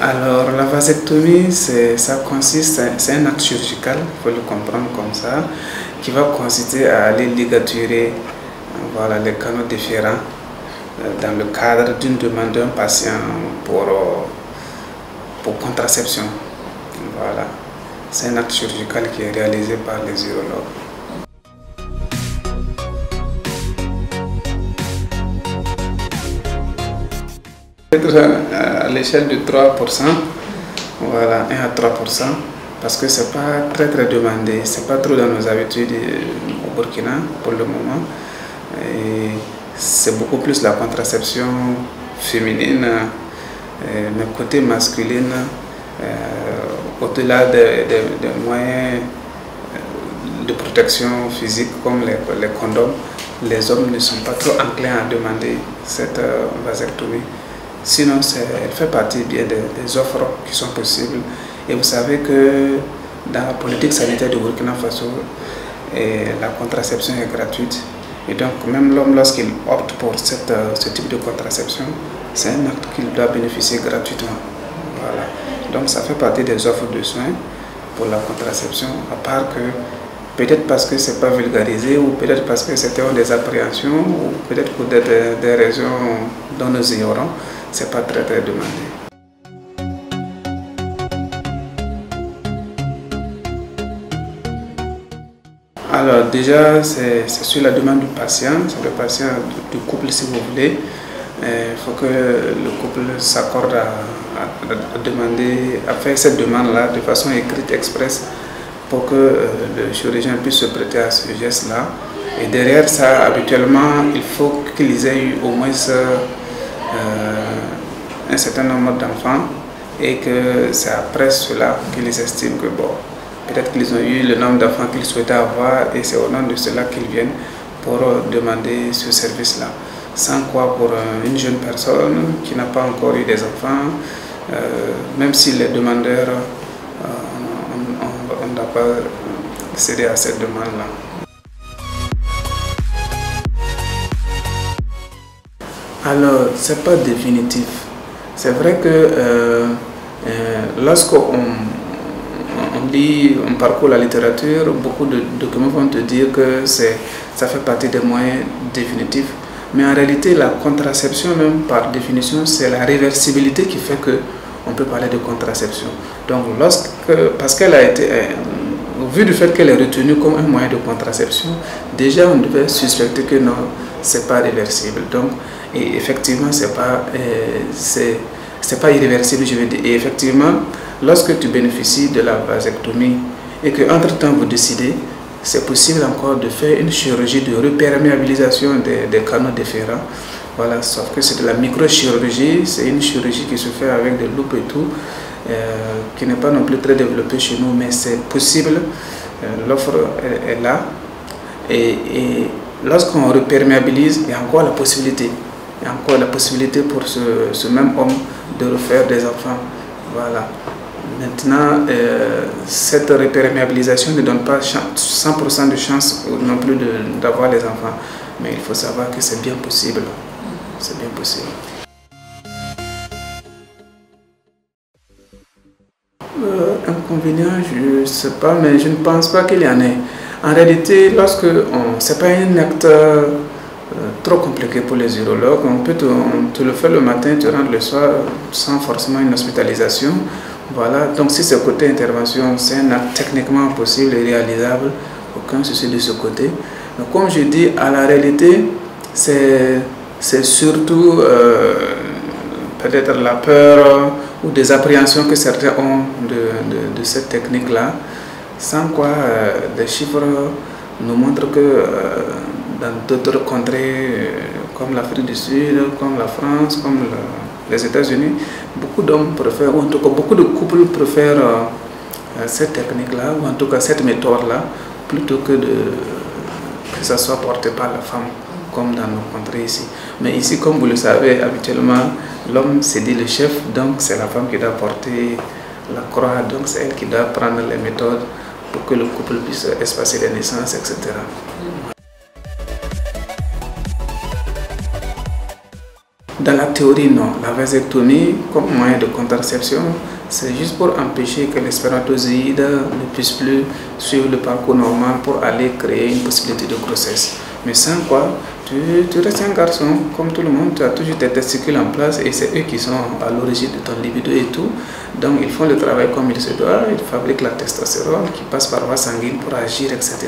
Alors, la vasectomie, ça consiste, c'est un acte chirurgical, il faut le comprendre comme ça, qui va consister à aller ligaturer voilà, les canaux déférents dans le cadre d'une demande d'un patient pour contraception. Voilà. C'est un acte chirurgical qui est réalisé par les urologues. À l'échelle de 3%, voilà, 1 à 3%, parce que c'est pas très demandé, c'est pas trop dans nos habitudes au Burkina pour le moment. C'est beaucoup plus la contraception féminine, mais côté masculine, au-delà des moyens de protection physique comme les condoms, les hommes ne sont pas trop enclins à demander cette vasectomie. Sinon, elle fait partie bien des offres qui sont possibles. Et vous savez que dans la politique sanitaire du Burkina Faso, la contraception est gratuite. Et donc, même l'homme, lorsqu'il opte pour ce type de contraception, c'est un acte qu'il doit bénéficier gratuitement. Voilà. Donc, ça fait partie des offres de soins pour la contraception, à part que peut-être parce que ce n'est pas vulgarisé, ou peut-être parce que c'était des appréhensions, ou peut-être pour des raisons dont nous ignorons, ce n'est pas très demandé. Alors déjà, c'est sur la demande du patient, c'est le patient du couple si vous voulez. Il faut que le couple s'accorde à demander, à faire cette demande-là de façon écrite, express, pour que le chirurgien puisse se prêter à ce geste-là. Et derrière ça, habituellement, il faut qu'ils aient eu au moins un certain nombre d'enfants et que c'est après cela qu'ils estiment que bon, peut-être qu'ils ont eu le nombre d'enfants qu'ils souhaitaient avoir et c'est au nom de cela qu'ils viennent pour demander ce service-là. Sans quoi, pour une jeune personne qui n'a pas encore eu des enfants, même si les demandeurs, on ne doit pas céder à cette demande-là. Alors, ce n'est pas définitif. C'est vrai que lorsqu'on on parcourt la littérature, beaucoup de documents vont te dire que ça fait partie des moyens définitifs. Mais en réalité, la contraception, même par définition, c'est la réversibilité qui fait qu'on peut parler de contraception. Donc, parce qu'elle a été, au vu du fait qu'elle est retenue comme un moyen de contraception, déjà on devait suspecter que non, c'est pas réversible. Donc, et effectivement, c'est pas irréversible, je veux dire. Et effectivement, lorsque tu bénéficies de la vasectomie et qu'entre-temps vous décidez, c'est possible encore de faire une chirurgie de reperméabilisation des canaux déférents. Voilà, sauf que c'est de la microchirurgie, c'est une chirurgie qui se fait avec des loupes et tout, qui n'est pas non plus très développée chez nous, mais c'est possible, l'offre est là. Et lorsqu'on reperméabilise, il y a encore la possibilité. Il y a encore la possibilité pour ce même homme de refaire des enfants. Voilà. Maintenant, cette reperméabilisation ne donne pas 100% de chance non plus d'avoir les enfants. Mais il faut savoir que c'est bien possible. C'est bien possible. Inconvénient, je ne sais pas, mais je ne pense pas qu'il y en ait. En réalité, ce n'est pas un acte trop compliqué pour les urologues. On te le fait le matin, tu rentres le soir sans forcément une hospitalisation. Voilà, donc si c'est côté intervention, c'est un acte techniquement possible et réalisable, aucun souci de ce côté. Mais comme je dis, à la réalité, c'est surtout peut-être la peur ou des appréhensions que certains ont de cette technique-là, sans quoi les chiffres nous montrent que dans d'autres contrées comme l'Afrique du Sud, comme la France, comme les États-Unis, beaucoup d'hommes préfèrent, ou en tout cas beaucoup de couples préfèrent cette technique-là, ou en tout cas cette méthode-là, plutôt que ça soit porté par la femme, comme dans nos contrées ici. Mais ici, comme vous le savez, habituellement, l'homme c'est dit le chef, donc c'est la femme qui doit porter la croix, donc c'est elle qui doit prendre les méthodes pour que le couple puisse espacer les naissances, etc. Dans la théorie, non. La vasectomie, comme moyen de contraception, c'est juste pour empêcher que les spermatozoïdes ne puissent plus suivre le parcours normal pour aller créer une possibilité de grossesse. Mais sans quoi, tu restes un garçon, comme tout le monde, tu as toujours tes testicules en place et c'est eux qui sont à l'origine de ton libido et tout. Donc ils font le travail comme il se doit, ils fabriquent la testostérone qui passe par voie sanguine pour agir, etc.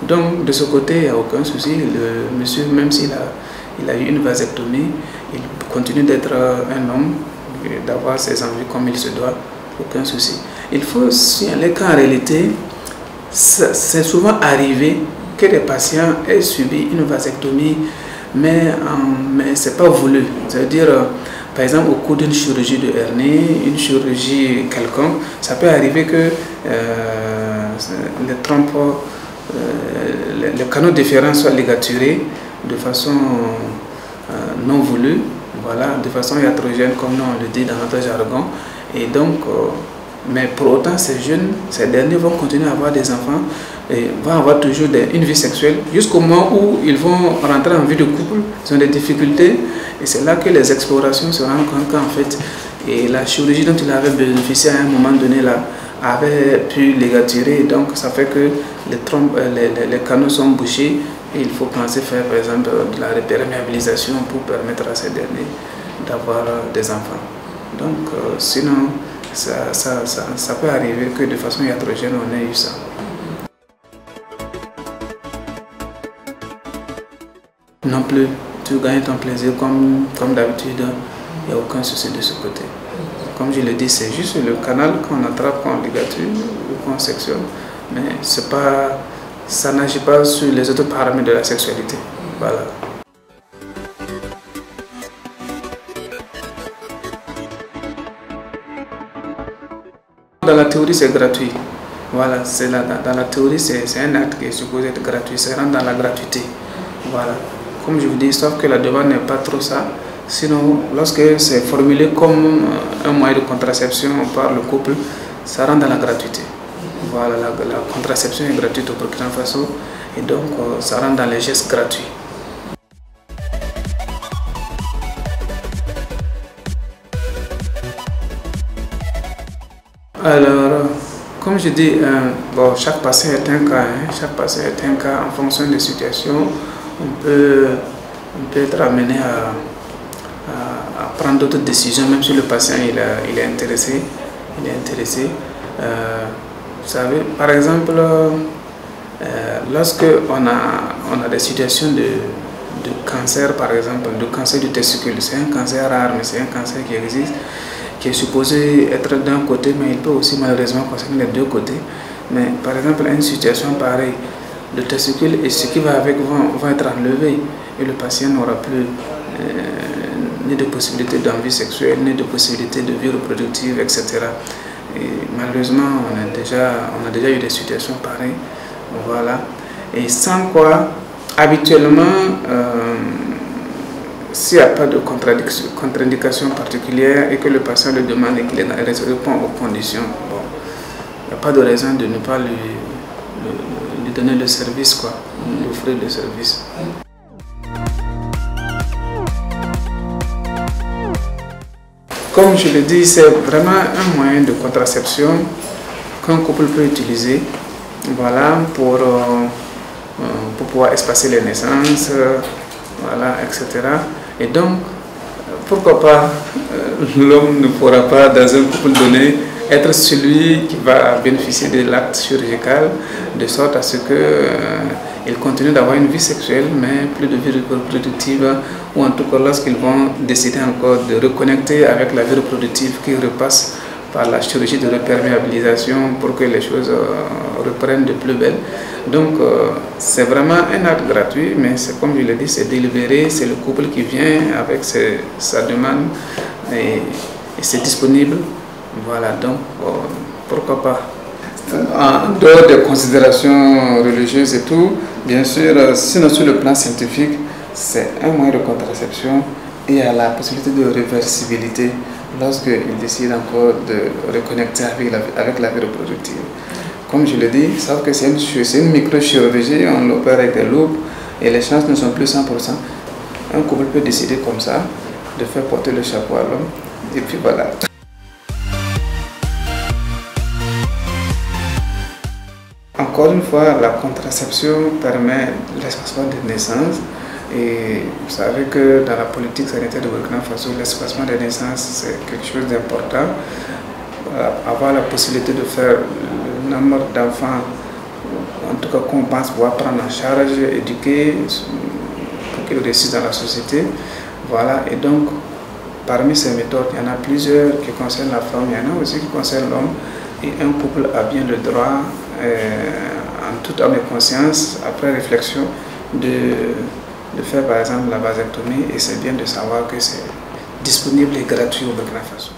Donc de ce côté, il n'y a aucun souci. Le monsieur, même s'il a eu une vasectomie, il continue d'être un homme, d'avoir ses envies comme il se doit, aucun souci. Il faut signaler qu'en réalité, c'est souvent arrivé que les patients aient subi une vasectomie, mais ce n'est pas voulu. C'est-à-dire, par exemple, au cours d'une chirurgie de hernie, une chirurgie quelconque, ça peut arriver que les canaux déférents soient ligaturés de façon non voulue, voilà, de façon iatrogène, comme nous on le dit dans notre jargon. Et donc, mais pour autant, ces derniers vont continuer à avoir des enfants et vont avoir toujours une vie sexuelle jusqu'au moment où ils vont rentrer en vie de couple. Ils ont des difficultés et c'est là que les explorations se rendent compte qu'en fait, et la chirurgie dont il avait bénéficié à un moment donné là avait pu ligaturer, donc ça fait que les canaux sont bouchés et il faut penser faire par exemple de la réperméabilisation pour permettre à ces derniers d'avoir des enfants. Donc sinon, ça peut arriver que de façon iatrogène on ait eu ça. Non plus, tu gagnes ton plaisir comme d'habitude, il n'y a aucun souci de ce côté. Comme je le dis, c'est juste le canal qu'on attrape, qu'on ligature ou qu'on sectionne, mais ça n'agit pas sur les autres paramètres de la sexualité. Voilà. Dans la théorie, c'est gratuit. Voilà, dans la théorie, c'est un acte qui est supposé être gratuit, c'est rentre dans la gratuité. Voilà. Comme je vous dis, sauf que la demande n'est pas trop ça. Sinon, lorsque c'est formulé comme un moyen de contraception par le couple, ça rentre dans la gratuité. Voilà, la contraception est gratuite au Burkina Faso et donc ça rentre dans les gestes gratuits. Alors, comme je dis, bon, chaque patient est un cas, chaque patient est un cas en fonction des situations. On peut être amené à prendre d'autres décisions, même si le patient il est intéressé. Vous savez, par exemple, lorsque on a des situations de cancer, par exemple, de cancer du testicule, c'est un cancer rare, mais c'est un cancer qui existe, qui est supposé être d'un côté, mais il peut aussi malheureusement concerner les deux côtés. Mais par exemple, une situation pareille, le testicule et ce qui va avec vont être enlevés et le patient n'aura plus ni de possibilité d'envie sexuelle, ni de possibilité de vie reproductive, etc. Et malheureusement, on a déjà eu des situations pareilles. Voilà. Et sans quoi, habituellement, s'il n'y a pas de contre-indication particulière et que le patient le demande et qu'il répond aux conditions, bon, il n'y a pas de raison de ne pas lui donner le service, quoi, lui offrir le service. Comme je le dis, c'est vraiment un moyen de contraception qu'un couple peut utiliser, voilà, pour pouvoir espacer les naissances, voilà, etc. Et donc, pourquoi pas, l'homme ne pourra pas, dans un couple donné, être celui qui va bénéficier de l'acte chirurgical, de sorte à ce qu'il continue d'avoir une vie sexuelle, mais plus de vie reproductive, ou en tout cas lorsqu'ils vont décider encore de reconnecter avec la vie reproductive qui repasse par la chirurgie de réperméabilisation pour que les choses reprennent de plus belle. Donc c'est vraiment un acte gratuit, mais c'est comme je l'ai dit, c'est délibéré, c'est le couple qui vient avec sa demande et c'est disponible. Voilà, donc pourquoi pas. En dehors des considérations religieuses et tout, bien sûr, sinon sur le plan scientifique, c'est un moyen de contraception et il y a la possibilité de réversibilité lorsqu'ils décident encore de reconnecter avec la vie reproductive. Comme je le dis, sauf que c'est une microchirurgie, on l'opère avec des loupes et les chances ne sont plus 100%. Un couple peut décider comme ça de faire porter le chapeau à l'homme. Et puis voilà. Encore une fois, la contraception permet l'espacement des naissances. Et vous savez que dans la politique sanitaire de Burkina Faso, l'espacement des naissances, c'est quelque chose d'important. Avoir la possibilité de faire le nombre d'enfants, en tout cas qu'on pense pouvoir prendre en charge, éduquer, pour qu'ils réussissent dans la société. Voilà, et donc, parmi ces méthodes, il y en a plusieurs qui concernent la femme, il y en a aussi qui concernent l'homme. Et un couple a bien le droit, en toute âme et conscience, après réflexion, de faire par exemple la vasectomie, et c'est bien de savoir que c'est disponible et gratuit au Burkina Faso.